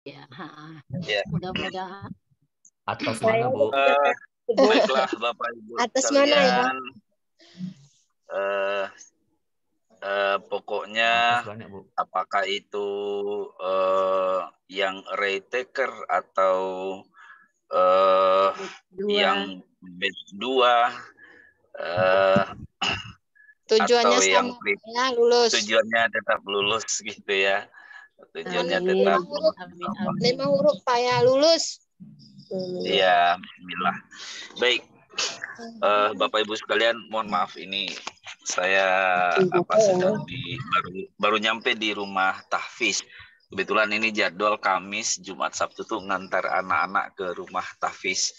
Ya, Ya. mudah-mudahan. Atas mana, Bu? Baiklah Bapak Ibu Atas mana ya? sekalian. Pokoknya Atas banyak, Bu. apakah itu yang retaker atau yang batch 2 Tujuannya atau yang sama ya, lulus. tujuannya tetap lulus gitu ya. Tujuannya Amin. tetap Amin, amin. 5 huruf Pak ya, lulus. Iya, bismillah. Baik. Bapak Ibu sekalian, mohon maaf ini saya sedang baru nyampe di rumah tahfiz. Kebetulan ini jadwal Kamis, Jumat, Sabtu tuh ngantar anak-anak ke rumah tahfiz.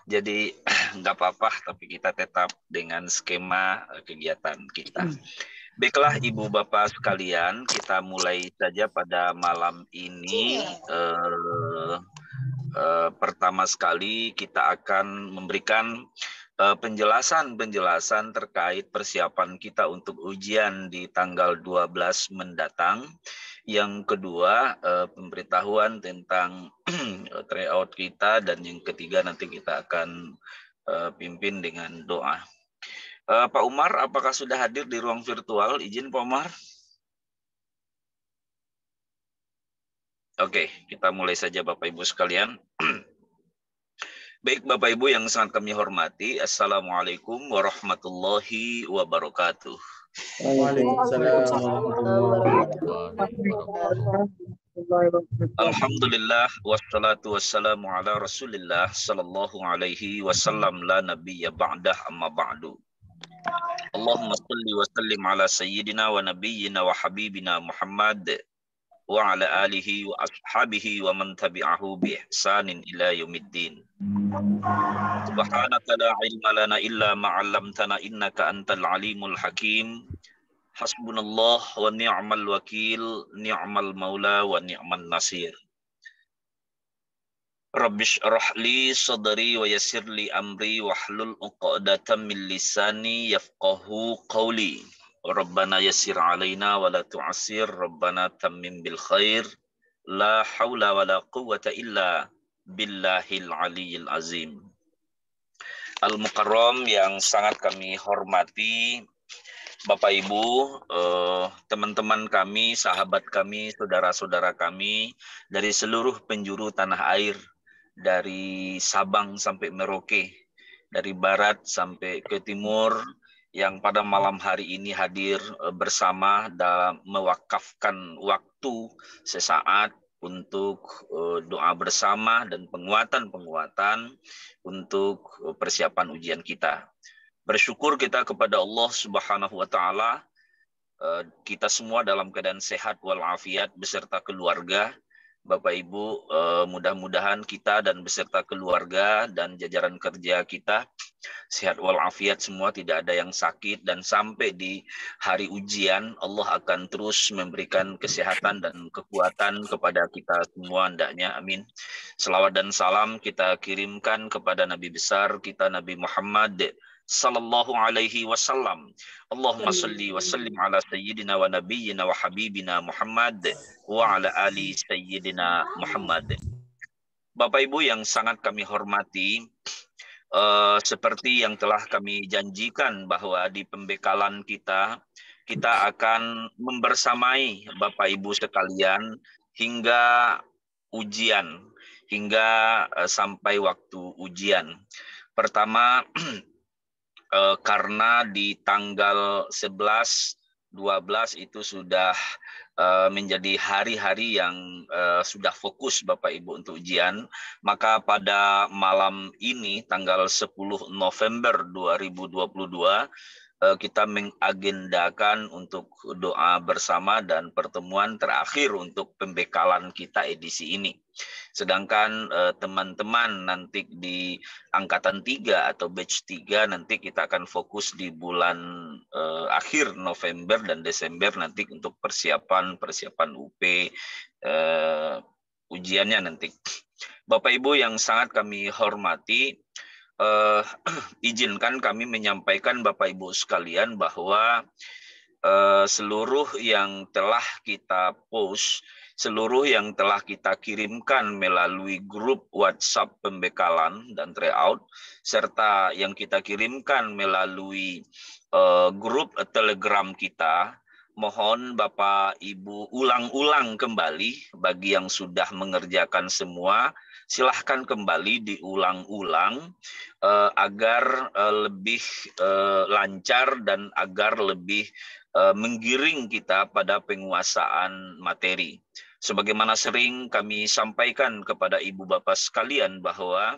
Jadi nggak apa-apa, tapi kita tetap dengan skema kegiatan kita. Baiklah Ibu Bapak sekalian, kita mulai saja pada malam ini. Pertama sekali kita akan memberikan penjelasan terkait persiapan kita untuk ujian di tanggal 12 mendatang. Yang kedua, pemberitahuan tentang tryout kita, dan yang ketiga nanti kita akan pimpin dengan doa. Pak Umar, apakah sudah hadir di ruang virtual? Izin Pak Umar. Oke, kita mulai saja Bapak Ibu sekalian. Baik Bapak Ibu yang sangat kami hormati, Assalamualaikum warahmatullahi wabarakatuh. Waalaikumsalam warahmatullahi wabarakatuh. Alhamdulillah wassalatu wassalamu ala Rasulillah sallallahu alaihi wasallam la nabiyya ba'dah amma ba'du. Allahumma salli wa sallim ala sayyidina wa nabiyyina wa habibina Muhammad wa ala alihi wa ashabihi wa man tabi'ahu bi ihsanin ila yaumiddin. Subhanaka la ilma lana illa ma 'allamtana innaka antal alimul hakim. Hasbunallah wa ni'mal wakil, ni'mal maula wa ni'man nasir. Rabbish rahli sadri wa yassir li amri wahlul 'uqdatam min lisani yafqahu qawli. Rabbana yassir alaina wa la tu'assir, Rabbana tammim bil khair, la haula wa la quwwata illa billahil aliyil azim. Al-Mukarram yang sangat kami hormati, Bapak Ibu, teman-teman kami, sahabat kami, saudara-saudara kami dari seluruh penjuru tanah air, dari Sabang sampai Merauke, dari barat sampai ke timur, yang pada malam hari ini hadir bersama dalam mewakafkan waktu sesaat untuk doa bersama dan penguatan-penguatan untuk persiapan ujian kita. Bersyukur kita kepada Allah Subhanahu wa taala, kita semua dalam keadaan sehat walafiat beserta keluarga. Bapak Ibu, mudah-mudahan kita dan beserta keluarga dan jajaran kerja kita sehat walafiat semua, tidak ada yang sakit, dan sampai di hari ujian Allah akan terus memberikan kesehatan dan kekuatan kepada kita semua hendaknya, amin. Selawat dan salam kita kirimkan kepada Nabi besar kita Nabi Muhammad sallallahu alaihi wasallam. Allahumma salli wa sallim ala sayyidina wa nabiyyina wa habibina Muhammad wa ala ali sayyidina Muhammad. Bapak Ibu yang sangat kami hormati, seperti yang telah kami janjikan bahwa di pembekalan kita akan membersamai Bapak Ibu sekalian hingga ujian, hingga sampai waktu ujian. Pertama, karena di tanggal 11, 12 itu sudah menjadi hari-hari yang sudah fokus Bapak Ibu untuk ujian, maka pada malam ini tanggal 10 November 2022 kita mengagendakan untuk doa bersama dan pertemuan terakhir untuk pembekalan kita edisi ini. Sedangkan teman-teman nanti di angkatan 3 atau batch 3 nanti kita akan fokus di bulan akhir November dan Desember nanti untuk persiapan UP ujiannya nanti. Bapak Ibu yang sangat kami hormati, izinkan kami menyampaikan Bapak Ibu sekalian bahwa seluruh yang telah kita post seluruh yang telah kita kirimkan melalui grup WhatsApp pembekalan dan tryout, serta yang kita kirimkan melalui grup Telegram kita. Mohon Bapak Ibu ulang-ulang kembali. Bagi yang sudah mengerjakan semua, silahkan kembali diulang-ulang agar lebih lancar dan agar lebih menggiring kita pada penguasaan materi. Sebagaimana sering kami sampaikan kepada ibu bapak sekalian bahwa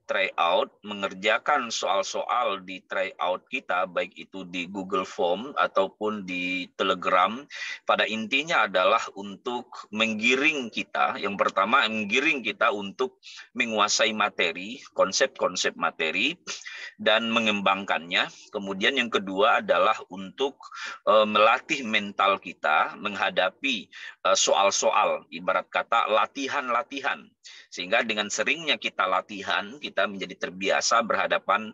tryout, mengerjakan soal-soal di tryout kita, baik itu di Google Form ataupun di Telegram, pada intinya adalah untuk menggiring kita. Yang pertama, menggiring kita untuk menguasai materi, konsep-konsep materi, dan mengembangkannya. Kemudian yang kedua adalah untuk melatih mental kita menghadapi soal-soal, ibarat kata latihan-latihan. Sehingga dengan seringnya kita latihan, kita menjadi terbiasa berhadapan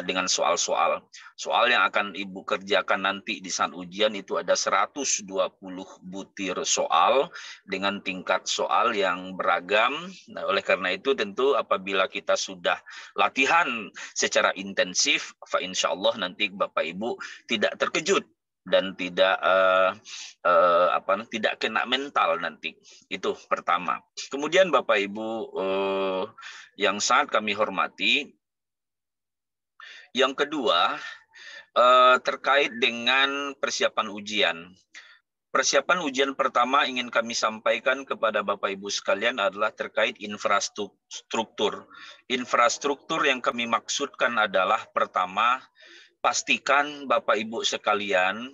dengan soal-soal. Soal yang akan Ibu kerjakan nanti di saat ujian itu ada 120 butir soal dengan tingkat soal yang beragam. Nah, oleh karena itu tentu apabila kita sudah latihan secara intensif, insya Allah nanti Bapak Ibu tidak terkejut dan tidak tidak kena mental nanti. Itu pertama. Kemudian Bapak Ibu yang sangat kami hormati, yang kedua terkait dengan persiapan ujian. Persiapan ujian pertama ingin kami sampaikan kepada Bapak Ibu sekalian adalah terkait infrastruktur. Infrastruktur yang kami maksudkan adalah pertama, pastikan Bapak Ibu sekalian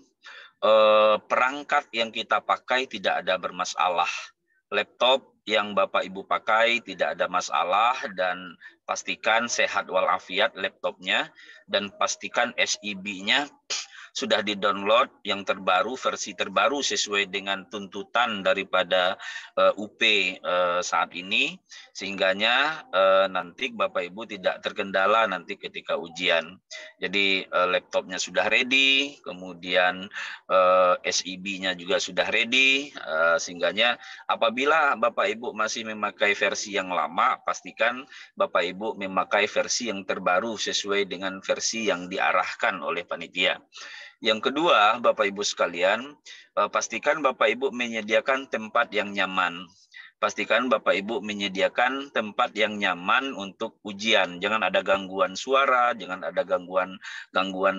perangkat yang kita pakai tidak ada bermasalah. Laptop yang Bapak Ibu pakai tidak ada masalah, dan pastikan sehat walafiat laptopnya, dan pastikan SIB-nya sudah di-download yang terbaru, versi terbaru sesuai dengan tuntutan daripada UP saat ini, sehingganya nanti Bapak Ibu tidak terkendala nanti ketika ujian. Jadi laptopnya sudah ready, kemudian SIB-nya juga sudah ready, sehingganya apabila Bapak Ibu masih memakai versi yang lama, pastikan Bapak Ibu memakai versi yang terbaru sesuai dengan versi yang diarahkan oleh panitia. Yang kedua, Bapak Ibu sekalian, pastikan Bapak Ibu menyediakan tempat yang nyaman. Pastikan Bapak Ibu menyediakan tempat yang nyaman untuk ujian. Jangan ada gangguan suara, jangan ada gangguan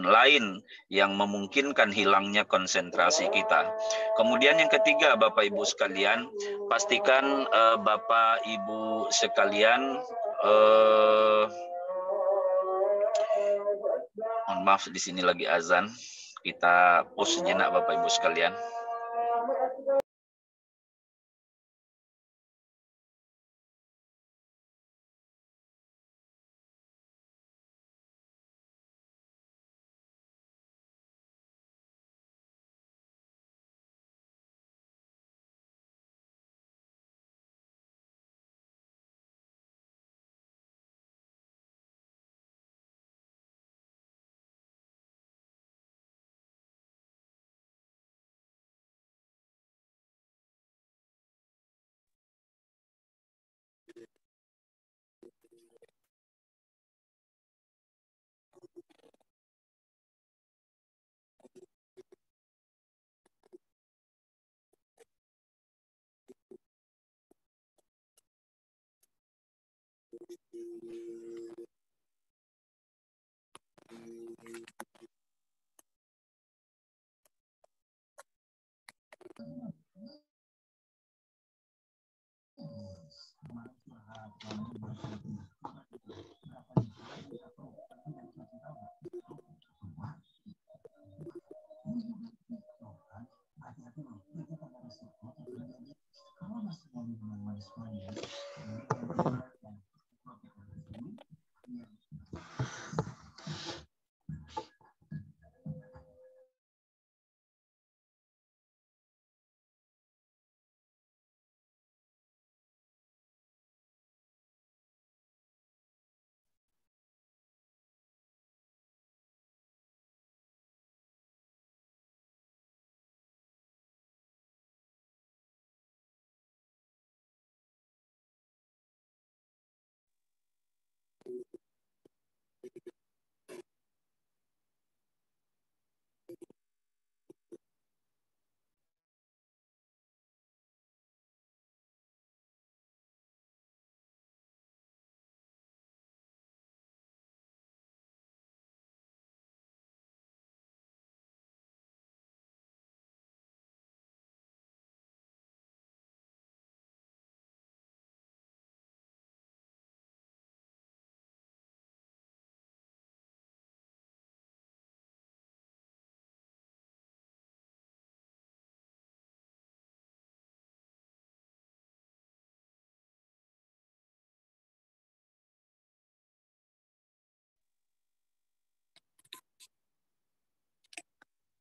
lain yang memungkinkan hilangnya konsentrasi kita. Kemudian yang ketiga, Bapak Ibu sekalian, pastikan Bapak Ibu sekalian mohon maaf di sini lagi azan. Kita pause sejenak Bapak Ibu sekalian.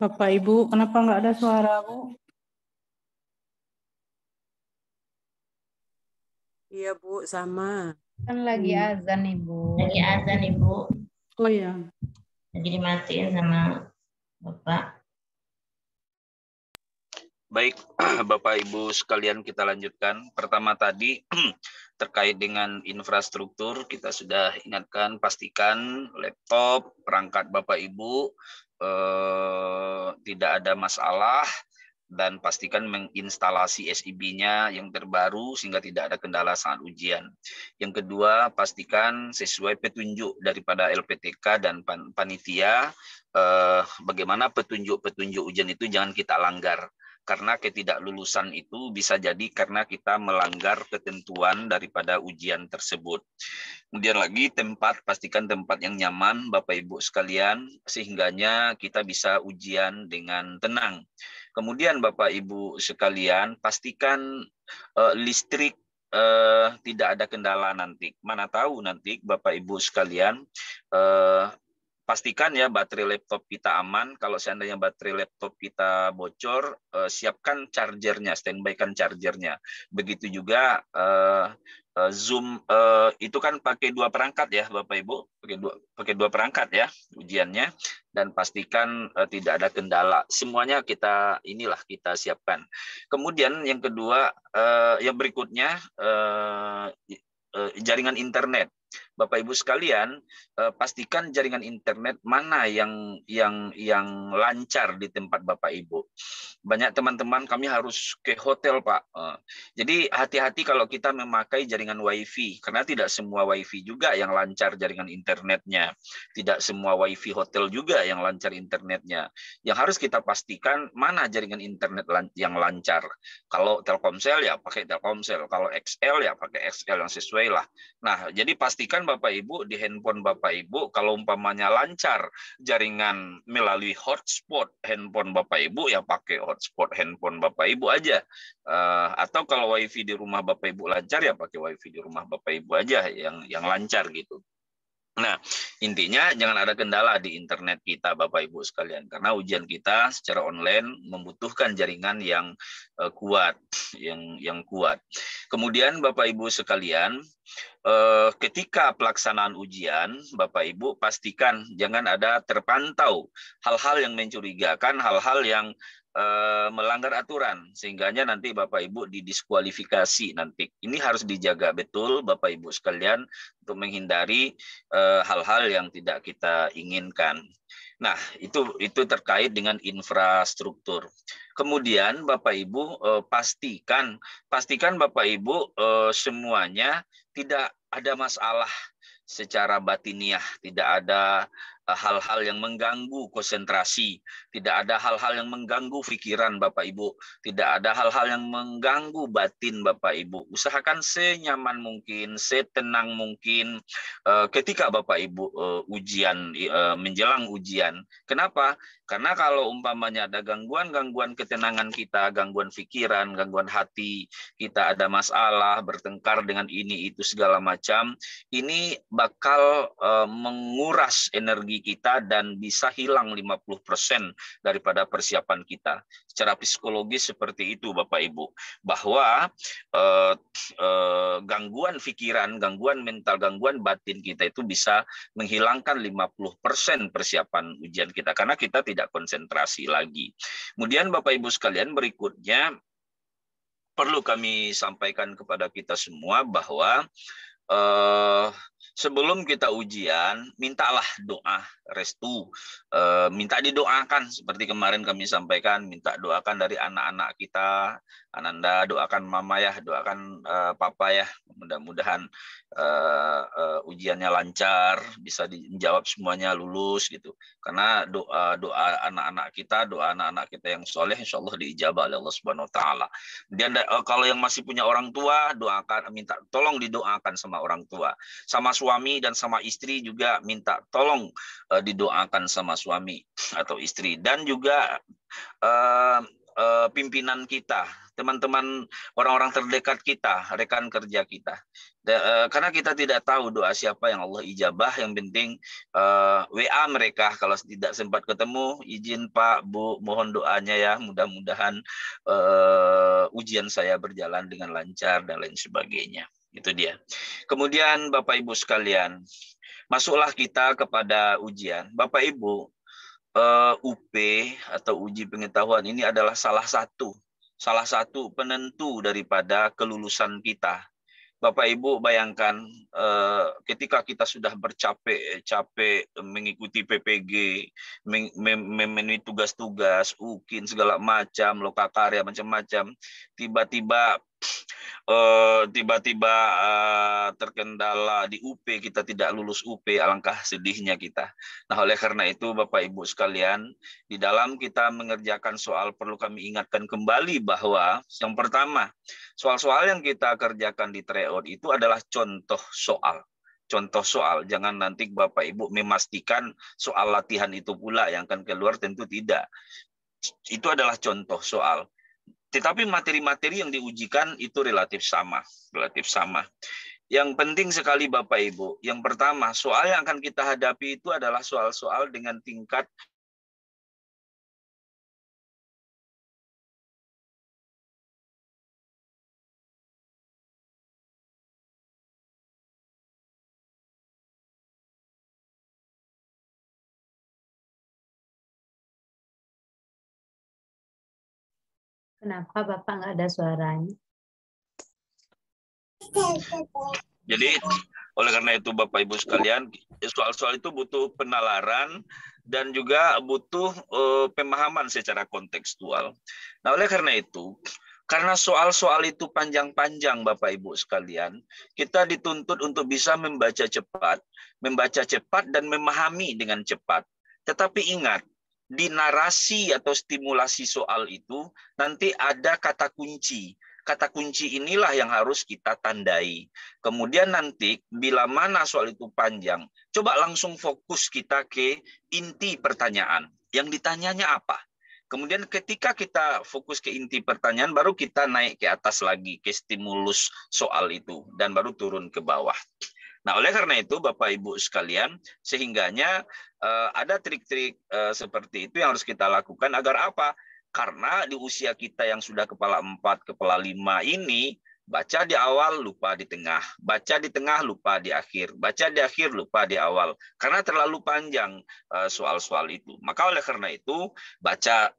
Bapak Ibu, kenapa nggak ada suara, Bu? Iya Bu, sama. Kan lagi azan Ibu. Lagi azan Ibu. Oh iya. Lagi dimatiin sama Bapak. Baik, Bapak Ibu sekalian, kita lanjutkan. Pertama tadi terkait dengan infrastruktur, kita sudah ingatkan, pastikan laptop, perangkat Bapak Ibu tidak ada masalah, dan pastikan menginstalasi SIB-nya yang terbaru sehingga tidak ada kendala saat ujian. Yang kedua, pastikan sesuai petunjuk daripada LPTK dan panitia, bagaimana petunjuk-petunjuk ujian itu jangan kita langgar. Karena ketidaklulusan itu bisa jadi karena kita melanggar ketentuan daripada ujian tersebut. Kemudian lagi tempat, pastikan tempat yang nyaman Bapak Ibu sekalian, sehingganya kita bisa ujian dengan tenang. Kemudian Bapak Ibu sekalian, pastikan listrik tidak ada kendala nanti. Mana tahu nanti Bapak Ibu sekalian, pastikan ya baterai laptop kita aman. Kalau seandainya baterai laptop kita bocor, siapkan chargernya, standby-kan chargernya. Begitu juga Zoom itu kan pakai 2 perangkat ya Bapak Ibu, pakai dua perangkat ya ujiannya, dan pastikan tidak ada kendala. Semuanya kita siapkan. Kemudian yang kedua, yang berikutnya jaringan internet. Bapak Ibu sekalian, pastikan jaringan internet mana yang lancar di tempat Bapak Ibu. Banyak teman-teman kami harus ke hotel, Pak. Jadi hati-hati kalau kita memakai jaringan WiFi, karena tidak semua WiFi juga yang lancar jaringan internetnya. Tidak semua WiFi hotel juga yang lancar internetnya. Yang harus kita pastikan mana jaringan internet yang lancar. Kalau Telkomsel ya pakai Telkomsel, kalau XL ya pakai XL yang sesuai lah. Nah, jadi pastikan Bapak Ibu di handphone Bapak Ibu, kalau umpamanya lancar jaringan melalui hotspot handphone Bapak Ibu, ya pakai hotspot handphone Bapak Ibu aja. Atau kalau WiFi di rumah Bapak Ibu lancar, ya pakai WiFi di rumah Bapak Ibu aja yang lancar gitu. Nah, intinya jangan ada kendala di internet kita Bapak Ibu sekalian, karena ujian kita secara online membutuhkan jaringan yang kuat, yang kuat. Kemudian Bapak Ibu sekalian, ketika pelaksanaan ujian, Bapak Ibu pastikan jangan ada terpantau hal-hal yang mencurigakan, hal-hal yang melanggar aturan, sehingganya nanti Bapak Ibu didiskualifikasi nanti. Ini harus dijaga betul Bapak Ibu sekalian untuk menghindari hal-hal yang tidak kita inginkan. Nah, itu terkait dengan infrastruktur. Kemudian Bapak Ibu pastikan Bapak Ibu semuanya tidak ada masalah secara batiniah, tidak ada hal-hal yang mengganggu konsentrasi, tidak ada hal-hal yang mengganggu pikiran Bapak Ibu, tidak ada hal-hal yang mengganggu batin Bapak Ibu. Usahakan senyaman mungkin, setenang mungkin ketika Bapak Ibu ujian, menjelang ujian. Kenapa? Karena kalau umpamanya ada gangguan-gangguan ketenangan kita, gangguan pikiran, gangguan hati, kita ada masalah, bertengkar dengan ini, itu segala macam, ini bakal menguras energi kita dan bisa hilang 50% daripada persiapan kita. Secara psikologis seperti itu Bapak Ibu. Bahwa gangguan pikiran, gangguan mental, gangguan batin kita itu bisa menghilangkan 50% persiapan ujian kita. Karena kita tidak konsentrasi lagi. Kemudian Bapak Ibu sekalian, berikutnya perlu kami sampaikan kepada kita semua bahwa sebelum kita ujian, mintalah doa restu, minta didoakan seperti kemarin kami sampaikan, minta doakan dari anak-anak kita. Ananda doakan mama ya, doakan papa ya, mudah-mudahan ujiannya lancar, bisa dijawab semuanya, lulus gitu. Karena doa anak-anak kita yang soleh, insya Allah diijabah oleh Allah Subhanahu Wa Taala. Kemudian kalau yang masih punya orang tua, doakan, minta tolong didoakan sama orang tua, sama suami dan sama istri juga minta tolong didoakan sama suami atau istri, dan juga pimpinan kita, teman-teman orang-orang terdekat kita, rekan kerja kita. Karena kita tidak tahu doa siapa yang Allah ijabah, yang penting WA mereka kalau tidak sempat ketemu, izin Pak, Bu, mohon doanya ya, mudah-mudahan ujian saya berjalan dengan lancar dan lain sebagainya. Itu dia. Kemudian Bapak Ibu sekalian, masuklah kita kepada ujian. Bapak Ibu, UP atau uji pengetahuan ini adalah salah satu penentu daripada kelulusan kita. Bapak Ibu bayangkan ketika kita sudah bercapek-capek mengikuti PPG, memenuhi tugas-tugas, UKIN segala macam, lokakarya macam-macam, tiba-tiba terkendala di UP, kita tidak lulus UP, alangkah sedihnya kita. Nah, oleh karena itu Bapak Ibu sekalian, di dalam kita mengerjakan soal perlu kami ingatkan kembali bahwa yang pertama, soal-soal yang kita kerjakan di tryout itu adalah contoh soal. Contoh soal, jangan nanti Bapak Ibu memastikan soal latihan itu pula yang akan keluar, tentu tidak. Itu adalah contoh soal. Tetapi materi-materi yang diujikan itu relatif sama. Yang penting sekali Bapak Ibu, yang pertama, soal yang akan kita hadapi itu adalah soal-soal dengan tingkat Kenapa Bapak nggak ada suaranya? Jadi, oleh karena itu Bapak Ibu sekalian, soal-soal itu butuh penalaran dan juga butuh pemahaman secara kontekstual. Nah, oleh karena itu, karena soal-soal itu panjang-panjang Bapak Ibu sekalian, kita dituntut untuk bisa membaca cepat dan memahami dengan cepat. Tetapi ingat, di narasi atau stimulasi soal itu nanti ada kata kunci. Kata kunci inilah yang harus kita tandai. Kemudian nanti bila mana soal itu panjang, coba langsung fokus kita ke inti pertanyaan. Yang ditanyanya apa? Kemudian ketika kita fokus ke inti pertanyaan, baru kita naik ke atas lagi, ke stimulus soal itu. Dan baru turun ke bawah. Nah, oleh karena itu Bapak Ibu sekalian, sehingganya ada trik-trik seperti itu yang harus kita lakukan agar apa? Karena di usia kita yang sudah kepala 4, kepala 5 ini, baca di awal, lupa di tengah. Baca di tengah, lupa di akhir. Baca di akhir, lupa di awal. Karena terlalu panjang soal-soal itu. Maka oleh karena itu,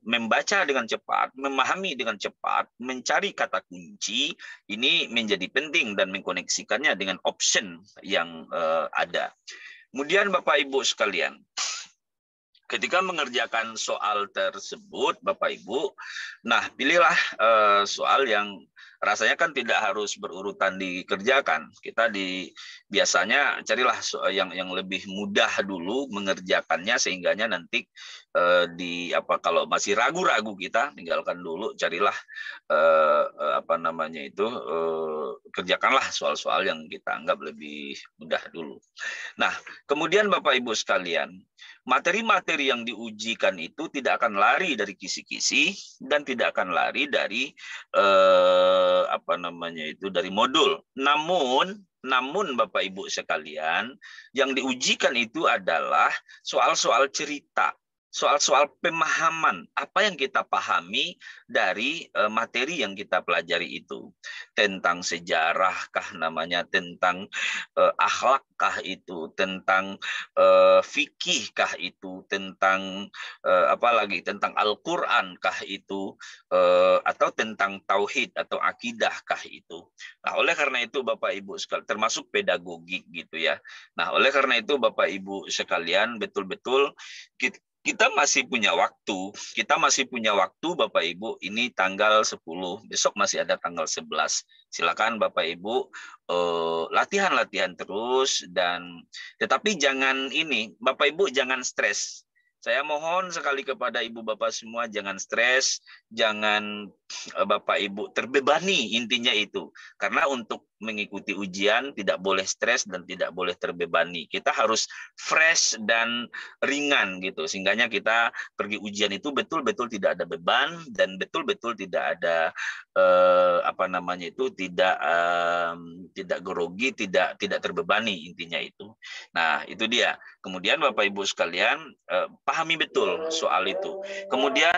membaca dengan cepat, memahami dengan cepat, mencari kata kunci, ini menjadi penting dan mengkoneksikannya dengan option yang ada. Kemudian Bapak Ibu sekalian, ketika mengerjakan soal tersebut, Bapak Ibu, nah pilihlah soal yang rasanya kan tidak harus berurutan dikerjakan. Kita biasanya carilah yang lebih mudah dulu mengerjakannya, sehingganya nanti kalau masih ragu-ragu kita tinggalkan dulu, carilah kerjakanlah soal-soal yang kita anggap lebih mudah dulu. Nah, kemudian Bapak Ibu sekalian, materi-materi yang diujikan itu tidak akan lari dari kisi-kisi dan tidak akan lari dari dari modul. Namun Bapak Ibu sekalian, yang diujikan itu adalah soal-soal cerita, soal-soal pemahaman, apa yang kita pahami dari materi yang kita pelajari itu. Tentang sejarahkah namanya, tentang akhlakkah itu, tentang fikihkah itu, tentang tentang Al-Qur'ankah itu, atau tentang tauhid atau akidahkah itu. Nah, oleh karena itu Bapak Ibu sekalian, termasuk pedagogik gitu ya. Nah, oleh karena itu Bapak Ibu sekalian, betul-betul kita masih punya waktu. Bapak Ibu, ini tanggal 10, besok masih ada tanggal 11. Silakan Bapak Ibu latihan terus, tetapi jangan Bapak Ibu jangan stres. Saya mohon sekali kepada Ibu Bapak semua, jangan stres, jangan Bapak Ibu terbebani, intinya itu. Karena untuk mengikuti ujian tidak boleh stres dan tidak boleh terbebani. Kita harus fresh dan ringan gitu. Sehingganya kita pergi ujian itu betul-betul tidak ada beban dan betul-betul tidak ada tidak grogi, tidak terbebani, intinya itu. Nah, itu dia. Kemudian Bapak Ibu sekalian pahami betul soal itu. Kemudian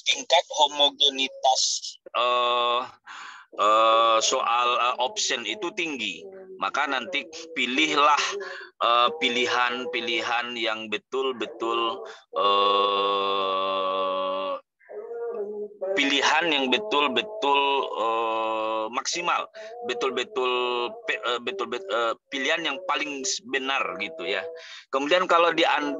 tingkat homogenitas soal option itu tinggi, maka nanti pilihlah pilihan-pilihan yang betul-betul maksimal, betul-betul pilihan yang paling benar gitu ya. Kemudian kalau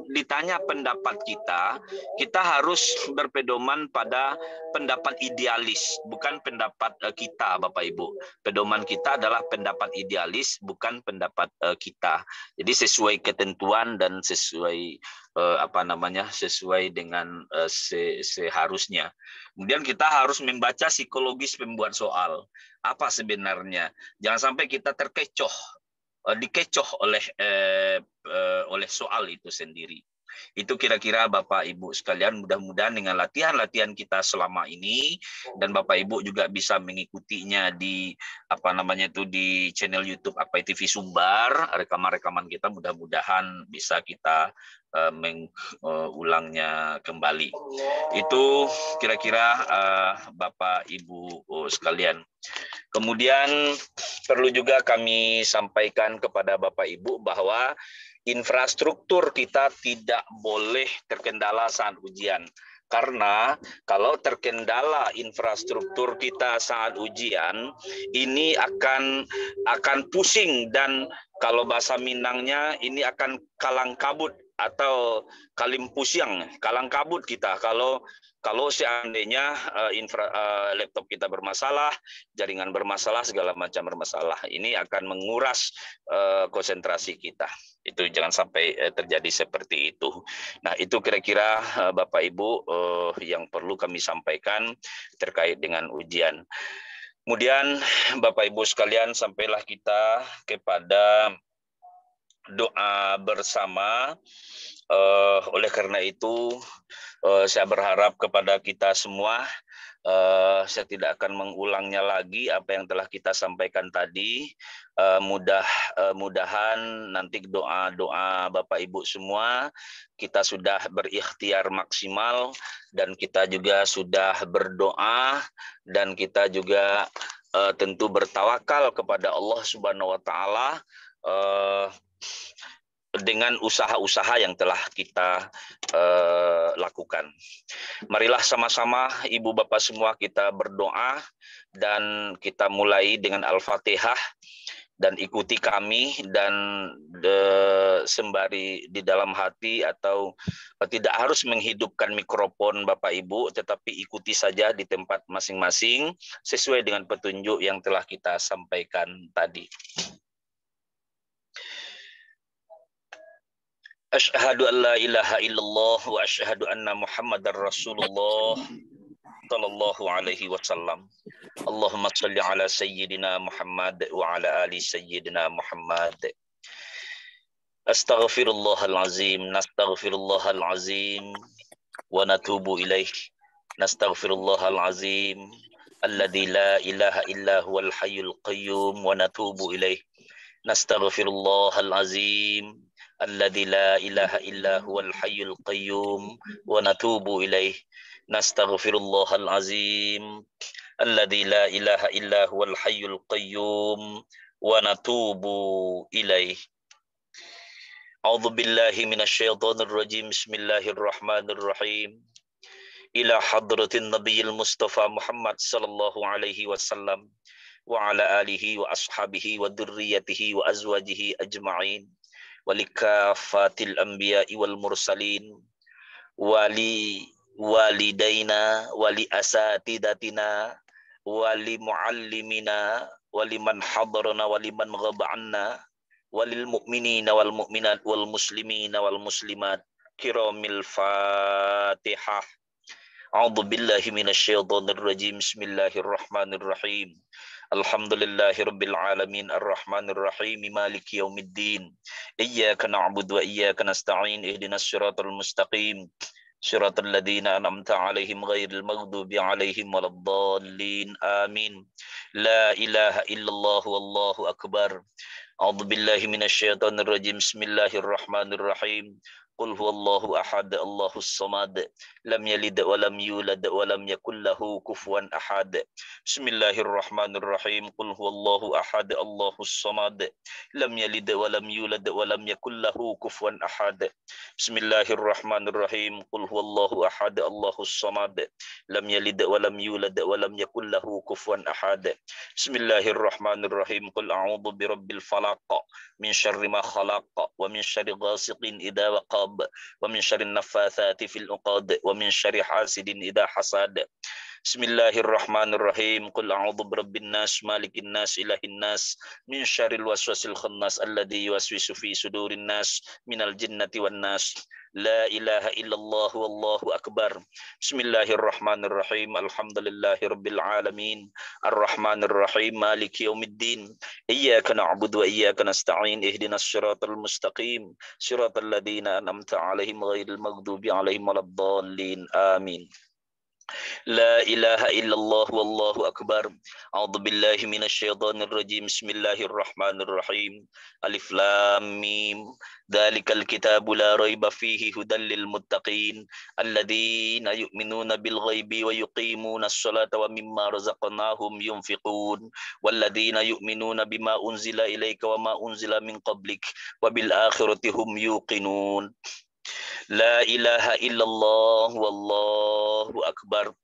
ditanya pendapat kita harus berpedoman pada pendapat idealis, bukan pendapat kita, Bapak Ibu. Pedoman kita adalah pendapat idealis, bukan pendapat kita. Jadi sesuai ketentuan dan sesuai sesuai dengan seharusnya. Kemudian kita harus membaca psikologis pembuat soal. Apa sebenarnya? Jangan sampai kita dikecoh oleh soal itu sendiri. Itu kira-kira Bapak Ibu sekalian, mudah-mudahan dengan latihan-latihan kita selama ini dan Bapak Ibu juga bisa mengikutinya di di channel YouTube Akwai TV Sumbar, rekaman-rekaman kita mudah-mudahan bisa kita mengulangnya kembali. Itu kira-kira Bapak Ibu sekalian. Kemudian perlu juga kami sampaikan kepada Bapak Ibu bahwa infrastruktur kita tidak boleh terkendala saat ujian. Karena kalau terkendala infrastruktur kita saat ujian, ini akan pusing dan kalau bahasa Minangnya ini akan kalang kabut atau kalim pusiang, kalang kabut kita kalau seandainya laptop kita bermasalah, jaringan bermasalah, segala macam bermasalah. Ini akan menguras konsentrasi kita. Itu jangan sampai terjadi seperti itu. Nah, itu kira-kira Bapak Ibu yang perlu kami sampaikan terkait dengan ujian. Kemudian Bapak Ibu sekalian, sampailah kita kepada doa bersama. Oleh karena itu saya berharap kepada kita semua, saya tidak akan mengulangnya lagi apa yang telah kita sampaikan tadi. Mudah-mudahan nanti doa-doa Bapak Ibu semua kita sudah berikhtiar maksimal dan kita juga sudah berdoa dan kita juga tentu bertawakal kepada Allah Subhanahu wa taala dengan usaha-usaha yang telah kita lakukan. Marilah sama-sama Ibu Bapak semua kita berdoa dan kita mulai dengan Al-Fatihah dan ikuti kami dan sembari di dalam hati atau tidak harus menghidupkan mikrofon Bapak Ibu, tetapi ikuti saja di tempat masing-masing sesuai dengan petunjuk yang telah kita sampaikan tadi. Asyhadu an la ilaha illallah wa asyhadu anna Muhammadar Rasulullah sallallahu alaihi wasallam. Allahumma shalli ala sayyidina Muhammad wa ala ali sayyidina Muhammad. Astaghfirullahal azim, nastaghfirullahal azim wa natubu ilaih. Nastaghfirullahal azim alladzi la ilaha illa huwal hayyul qayyum wa natubu ilaih. Nastaghfirullahal azim alladzi la ilaha illa huwal hayyul qayyum wa natubu ilaih. Nastaghfirullahal azim alladzi la ilaha illa huwal hayyul qayyum wa natubu ilaih. A'udzu billahi minasyaitonir rajim. Bismillahirrahmanirrahim. Ila hadratin nabiyil mustafa Muhammad sallallahu alaihi wasallam wa ala alihi wa ashabihi wa dzurriyyatihi wa azwajihi ajma'in. Walikafatil anbiya'i wal mursalin wali walidaina wali asatidatina wali muallimina waliman hadarana waliman ghaba anna walil mu'minina wal mu'minat wal muslimina wal muslimat. Kiramil Fatihah. A'udzu billahi minasyaitonir rajim. Bismillahirrahmanirrahim. Alhamdulillahirabbil alamin arrahmanir rahim maliki yaumiddin. Iyyaka na'budu wa iyyaka nasta'in ihdinas siratal mustaqim. Siratal ladzina an'amta 'alaihim ghairil maghdubi 'alaihim waladdallin. Amin. La ilaha illallah wallahu akbar. A'udzu billahi minasyaitonir rajim. Bismillahirrahmanirrahim. Qul huwallahu ahad, Allahus samad, lam yalid wa lam yulad wa lam yakul lahu kufuwan ahad. Bismillahirrahmanirrahim. Qul huwallahu ahad, Allahus samad, lam yalid wa lam yulad wa lam yakul lahu kufuwan ahad. Bismillahirrahmanirrahim. Qul huwallahu ahad, Allahus samad, lam yalid wa lam yulad wa lam yakul lahu kufuwan ahad. Bismillahirrahmanirrahim. Qul a'udzu birabbil falaq min syarri ma khalaq wa min syarri ghasiqin idza waqab wa min syarri naffatsati fil 'uqad wa min syarri hasidin idza hasad. Bismillahirrahmanirrahim. Qul a'udzu birabbin nas malikin nas ilahin nas min syarril waswasil khannas alladzi yuwaswisu fi sudurin nas minal jinnati wan nas. La ilaha illallah wallahu akbar. Bismillahirrahmanirrahim. Alhamdulillahirabbil alamin arrahmanir rahim maliki yaumiddin. Iyyaka na'budu wa iyyaka nasta'in ihdinas siratal mustaqim siratal ladzina an'amta 'alaihim ghairil maghdubi 'alaihim waladdallin. Amin. La ilaha illallah wallahu akbar. A'udzu billahi minasyaitonir rajim. Bismillahirrahmanirrahim. Alif lam mim. Dzalikal kitabu la raiba fihi hudal lil muttaqin alladzina yu'minuna bil ghaibi wa yuqimunas salata wa mimma razaqnahum yunfiqun walladzina yu'minuna bima unzila ilaika wa ma unzila min qablik wa bil akhirati hum yuqinun. La ilaha illallah wallahu akbar.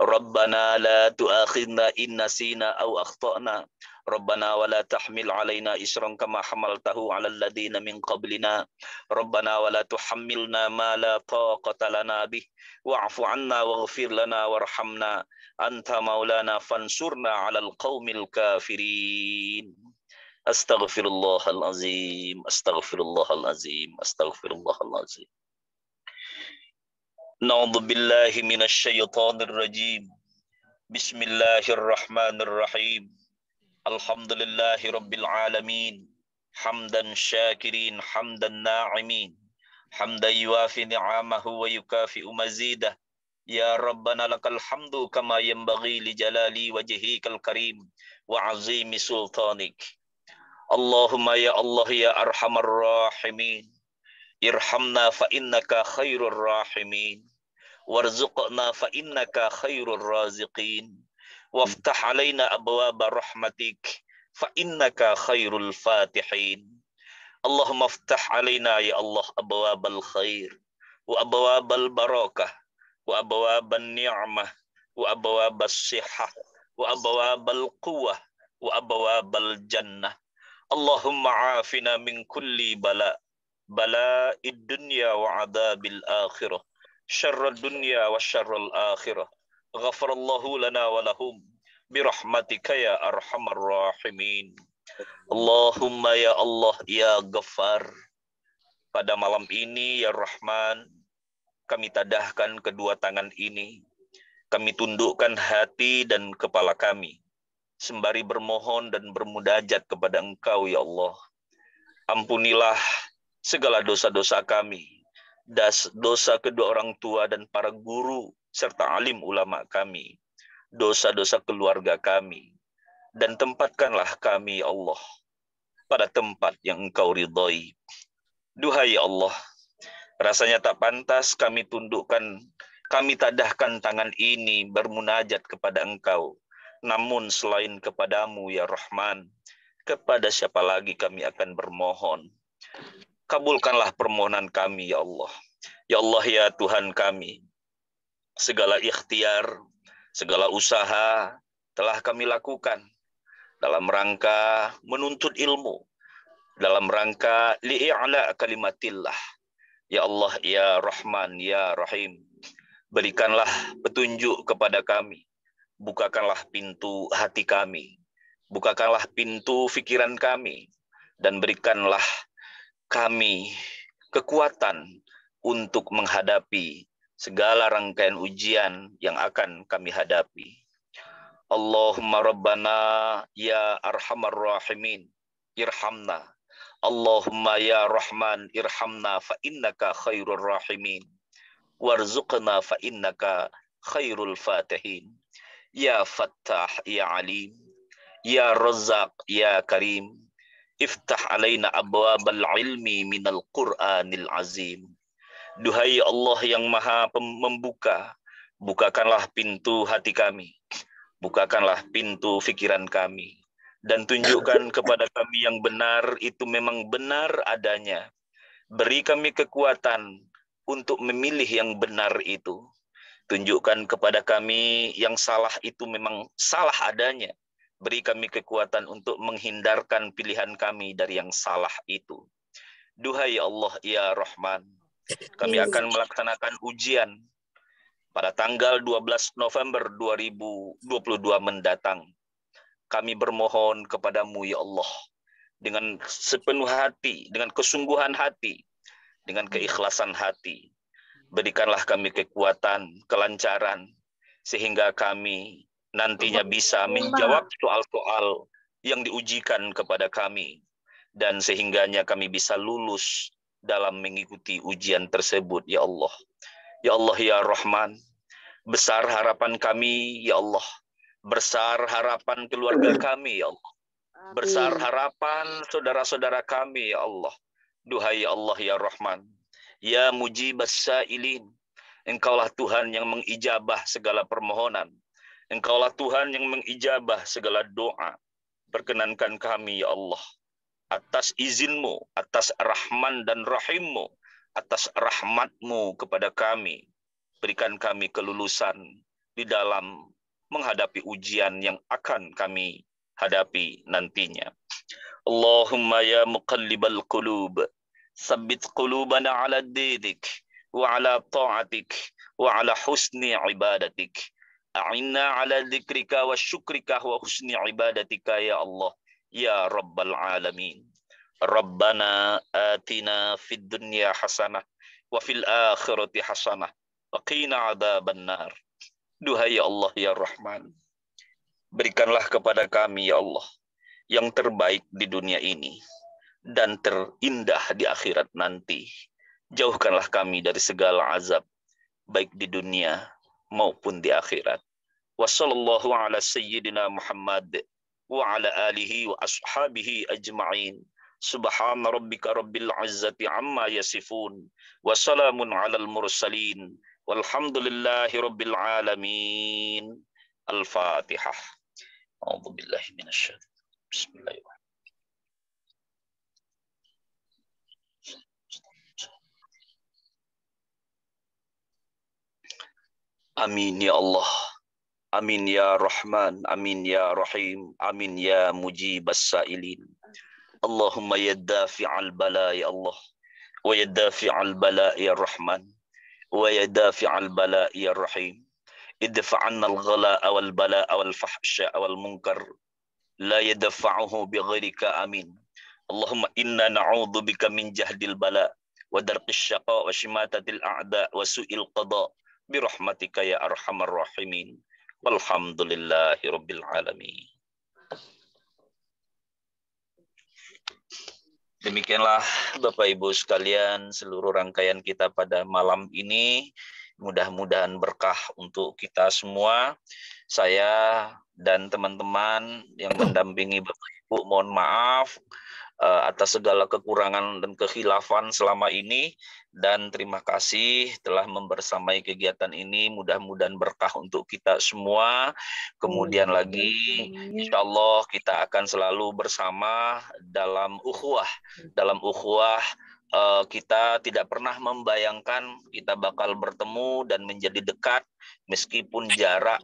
Rabbana la tu'akhidna in nasina aw akhtana. Rabbana wa la tahmil alaina isran kama hamaltahu 'alal ladzina min qablina. Rabbana wa la tuhammilna ma la taqata lana bih wa'fu 'anna waghfir lana warhamna anta maulana fansurna 'alal qaumil kafirin. Astaghfirullahalazim, astaghfirullahalazim, astaghfirullahalazim. Na'udzu billahi minasyaitonir rajim. Bismillahirrahmanirrahim. Alhamdulillahi rabbil alamin. Hamdan syakirin, hamdan na'imin. Hamdan yuafi ni'amahu wa yukafi'u mazidah. Ya Rabbana lakal hamdu kama yanbaghi li jalali wajhikal karim wa 'azimi sultanik. Allahumma ya Allah ya arhamar rahimin, irhamna fa innaka khairur rahimin, warzuqna fa innaka khairur raziqin, waftah alaina abwaba rahmatik fa innaka khairul fatihin. Allahumma aftah alaina ya Allah abwabal khair wa abwabal barakah wa abwabal ni'mah wa abwabas sihah wa abwabal quwwah wa abwabal jannah. Allahumma afina min kulli bala'id dunya wa adabil akhirah, syarrad dunya wa syarral akhirah. Ghafarallahu lana wa lahum birahmatika ya arhamar rahimin. Allahumma ya Allah ya Ghaffar. Pada malam ini ya Rahman, kami tadahkan kedua tangan ini, kami tundukkan hati dan kepala kami sembari bermohon dan bermunajat kepada Engkau ya Allah. Ampunilah segala dosa-dosa kami, dosa kedua orang tua dan para guru serta alim ulama kami, dosa-dosa keluarga kami, dan tempatkanlah kami ya Allah pada tempat yang Engkau ridhai. Duhai ya Allah, rasanya tak pantas kami tundukkan, kami tadahkan tangan ini bermunajat kepada Engkau. Namun selain kepadamu ya Rahman, kepada siapa lagi kami akan bermohon? Kabulkanlah permohonan kami ya Allah. Ya Allah ya Tuhan kami, segala ikhtiar, segala usaha telah kami lakukan dalam rangka menuntut ilmu, dalam rangka li'a'la kalimatillah. Ya Allah ya Rahman ya Rahim, berikanlah petunjuk kepada kami. Bukakanlah pintu hati kami, bukakanlah pintu pikiran kami, dan berikanlah kami kekuatan untuk menghadapi segala rangkaian ujian yang akan kami hadapi. Allahumma Rabbana ya arhamar rahimin irhamna. Allahumma ya Rahman irhamna fa innaka khairur rahimin. Warzuqna fa innaka khairul fatihin. Ya Fattah ya Alim. Ya Razzaq ya Karim. Iftah alaina abwabal ilmi minal Qur'anil azim. Duhai Allah yang maha membuka, bukakanlah pintu hati kami. Bukakanlah pintu pikiran kami. Dan tunjukkan kepada kami yang benar itu memang benar adanya. Beri kami kekuatan untuk memilih yang benar itu. Tunjukkan kepada kami yang salah itu memang salah adanya. Beri kami kekuatan untuk menghindarkan pilihan kami dari yang salah itu. Duhai Allah ya Rahman, kami akan melaksanakan ujian pada tanggal 12 November 2022 mendatang. Kami bermohon kepadamu ya Allah, dengan sepenuh hati, dengan kesungguhan hati, dengan keikhlasan hati. Berikanlah kami kekuatan, kelancaran, sehingga kami nantinya bisa menjawab soal-soal yang diujikan kepada kami. Dan sehingganya kami bisa lulus dalam mengikuti ujian tersebut, ya Allah. Ya Allah, ya Rahman, besar harapan kami, ya Allah. Besar harapan keluarga kami, ya Allah. Besar harapan saudara-saudara kami, ya Allah. Duhai Allah, ya Rahman. Ya mujibas sa'ilin. Engkaulah Tuhan yang mengijabah segala permohonan. Engkaulah Tuhan yang mengijabah segala doa. Perkenankan kami, ya Allah. Atas izinmu, atas rahman dan rahimmu, atas rahmatmu kepada kami. Berikan kami kelulusan di dalam menghadapi ujian yang akan kami hadapi nantinya. Allahumma ya muqallibal qulub, sabbit qulubana ala dinik, wa ala ta'atik, wa ala husni ibadatik. A'inna ala dzikrika wa syukrika wa husni ibadatika ya Allah, ya Rabbal Alamin. Rabbana atina fid dunya hasanah, wa fil akhirati hasanah, wa qina adzaban nar. Duhai Allah ya Rahman, berikanlah kepada kami ya Allah yang terbaik di dunia ini dan terindah di akhirat nanti. Jauhkanlah kami dari segala azab, baik di dunia maupun di akhirat. Wassallallahu ala sayyidina Muhammad wa ala alihi wa ashabihi ajma'in. Subhana rabbika rabbil izzati amma yasifun. Wassalamun alal mursalin. Walhamdulillahi rabbil alamin. Al-Fatihah. A'udzu billahi minasyaitonir rajim. Bismillahirrahmanirrahim. Amin ya Allah. Amin ya Rahman. Amin ya Rahim. Amin ya mujibas sa'ilin. Allahumma ya dafi'al bala ya Allah. Wa ya dafi'al bala ya Rahman. Wa ya dafi'al bala ya Rahim. Idfa'anna al-ghala'a wal bala'a wal fahsya'a wal munkar. La yadfa'uhu bighairika amin. Allahumma inna na'udzubika min jahdil bala wa darqis syaqa wa shimatatil a'da wa su'il qada. Birahmatika ya arhamar rahimin. Walhamdulillahi rabbil alamin. Demikianlah Bapak Ibu sekalian seluruh rangkaian kita pada malam ini. Mudah-mudahan berkah untuk kita semua. Saya dan teman-teman yang mendampingi Bapak Ibu mohon maaf atas segala kekurangan dan kekhilafan selama ini, dan terima kasih telah membersamai kegiatan ini. Mudah-mudahan berkah untuk kita semua. Kemudian lagi insya Allah kita akan selalu bersama dalam ukhuwah. Dalam ukhuwah kita tidak pernah membayangkan kita bakal bertemu dan menjadi dekat meskipun jarak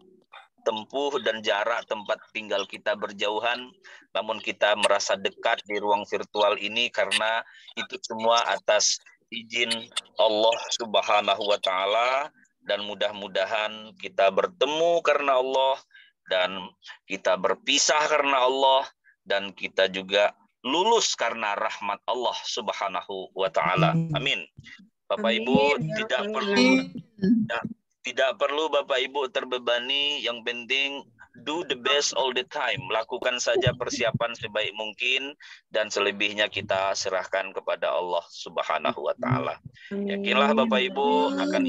tempuh dan jarak tempat tinggal kita berjauhan, namun kita merasa dekat di ruang virtual ini karena itu semua atas izin Allah Subhanahu wa Ta'ala. Dan mudah-mudahan kita bertemu karena Allah, dan kita berpisah karena Allah, dan kita juga lulus karena rahmat Allah Subhanahu wa Ta'ala. Amin. Bapak Ibu, tidak perlu Nah, tidak perlu Bapak Ibu terbebani, yang penting do the best all the time. Lakukan saja persiapan sebaik mungkin dan selebihnya kita serahkan kepada Allah Subhanahu wa taala. Yakinlah Bapak Ibu akan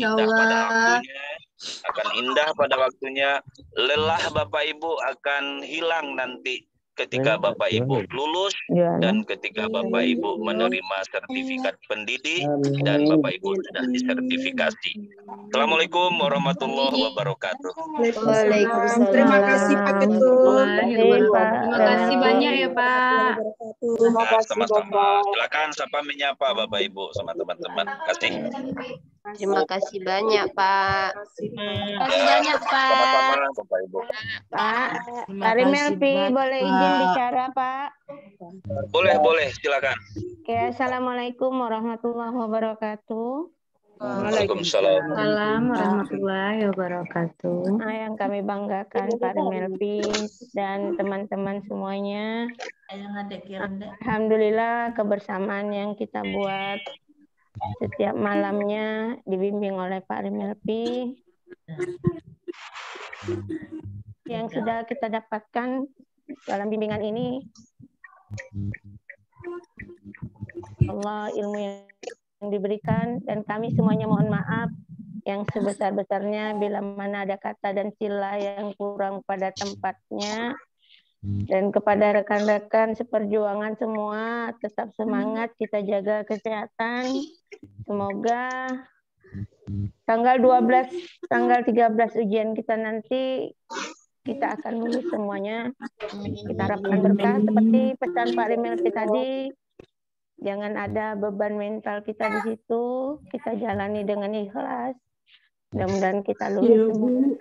indah pada waktunya, lelah Bapak Ibu akan hilang nanti ketika Bapak Ibu lulus dan ketika Bapak Ibu menerima sertifikat pendidik dan Bapak Ibu sudah disertifikasi. Assalamualaikum warahmatullahi wabarakatuh. Waalaikumsalam. Terima kasih Pak Ketua. Terima kasih banyak ya Pak. Nah, sama-sama. Silakan siapa menyapa Bapak Ibu sama teman-teman. Kasih. Terima kasih banyak Pak. Terima kasih banyak Pak. Sama-sama Bapak Ibu. Pak Melpi boleh izin bicara Pak? Boleh, silakan. Oke, Assalamualaikum warahmatullahi wabarakatuh. Waalaikumsalam. Assalamualaikum warahmatullahi wabarakatuh. Nah, yang kami banggakan Pak Melpi dan teman-teman semuanya. Alhamdulillah kebersamaan yang kita buat setiap malamnya dibimbing oleh Pak Melpi. Yang sudah kita dapatkan dalam bimbingan ini, Allah ilmu yang diberikan, dan kami semuanya mohon maaf yang sebesar-besarnya bila mana ada kata dan sila yang kurang pada tempatnya. Dan kepada rekan-rekan seperjuangan semua, tetap semangat, kita jaga kesehatan. Semoga tanggal 12, tanggal 13 ujian kita nanti kita akan lulus semuanya. Kita harapkan berkah seperti pesan Pak Melpi tadi. Jangan ada beban mental kita di situ. Kita jalani dengan ikhlas. Mudah-mudahan kita lulus semua.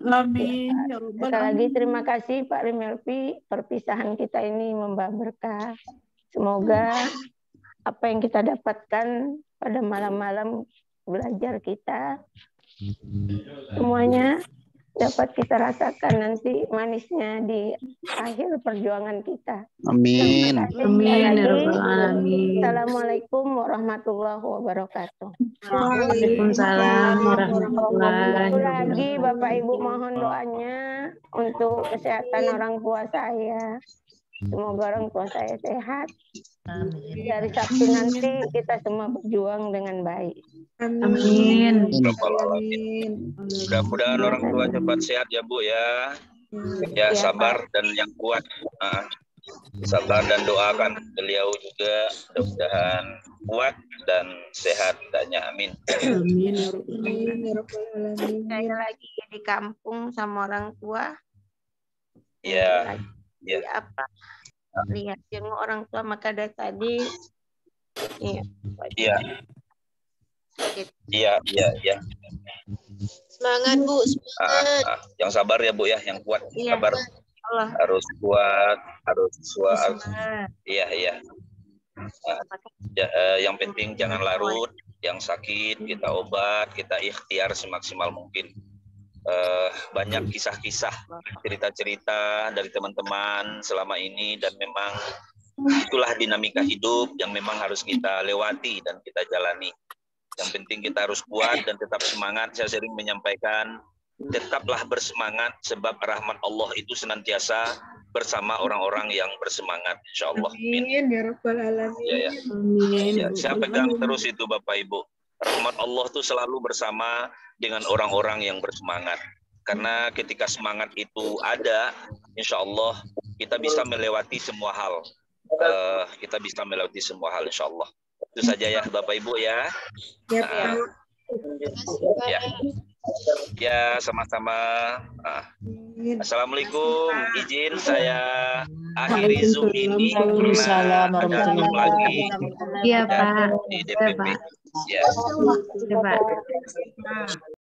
Amin. Sekali lagi terima kasih Pak Melpi. Perpisahan kita ini membawa berkah. Semoga apa yang kita dapatkan pada malam-malam belajar kita semuanya dapat kita rasakan nanti manisnya di akhir perjuangan kita. Amin. Amin ya rabbal alamin. Assalamualaikum warahmatullahi wabarakatuh. Waalaikumsalam warahmatullahi Satu wabarakatuh. lagi Bapak Ibu mohon doanya untuk kesehatan orang tua saya. Semoga orang tua saya sehat. Dari Sabtu nanti kita semua berjuang dengan baik. Amin. Mudah-mudahan orang tua cepat sehat ya Bu ya. Ya, sabar dan yang kuat. Sabar dan doakan beliau juga mudah-mudahan kuat dan sehat hendaknya. Amin. Saya lagi di kampung sama orang tua. Ya. Ya. Apa? Lihat jenguk orang tua maka dari tadi. Iya. Iya. Semangat Bu, semangat. Yang sabar ya Bu ya, yang kuat, Iya. sabar. Allah. Harus kuat, harus. Iya. Yang penting jangan larut, yang sakit kita obat, kita ikhtiar semaksimal mungkin. Banyak kisah-kisah, cerita-cerita dari teman-teman selama ini, dan memang itulah dinamika hidup yang memang harus kita lewati dan kita jalani. Yang penting kita harus kuat dan tetap semangat. Saya sering menyampaikan, tetaplah bersemangat sebab rahmat Allah itu senantiasa bersama orang-orang yang bersemangat, insyaallah. Amin ya rabbal alamin. Ya. Saya pegang terus itu Bapak Ibu. Rahmat Allah itu selalu bersama dengan orang-orang yang bersemangat. Karena ketika semangat itu ada, insya Allah kita bisa melewati semua hal. Insya Allah. Itu saja ya Bapak Ibu ya. Ya, sama-sama. Assalamualaikum. Izin saya akhiri Zoom ini. Waalaikumsalam warahmatullahi wabarakatuh. Iya Pak. Di DPP. Ya. Iya Pak.